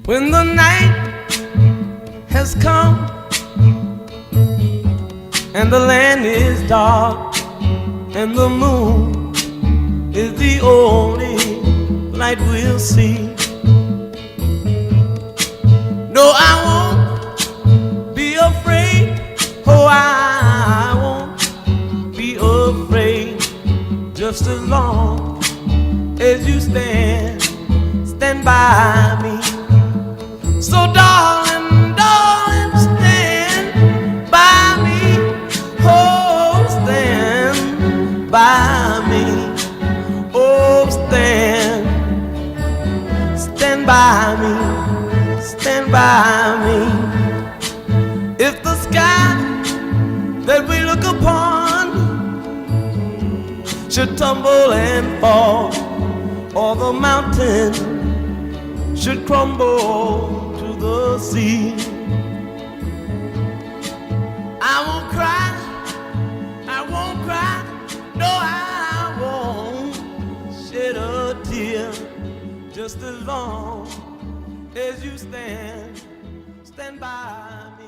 When the night has come and the land is dark and the moon is the only light we'll see. No, I won't be afraid. Oh, I won't be afraid. Just as long as you stand by me. So darling, darling, stand by me. Oh, stand by me. Oh, stand by me. Stand by me. If the sky that we look upon should tumble and fall, or the mountain should crumble to the sea, I won't cry, I won't cry, no, I won't shed a tear. Just as long as you stand by me.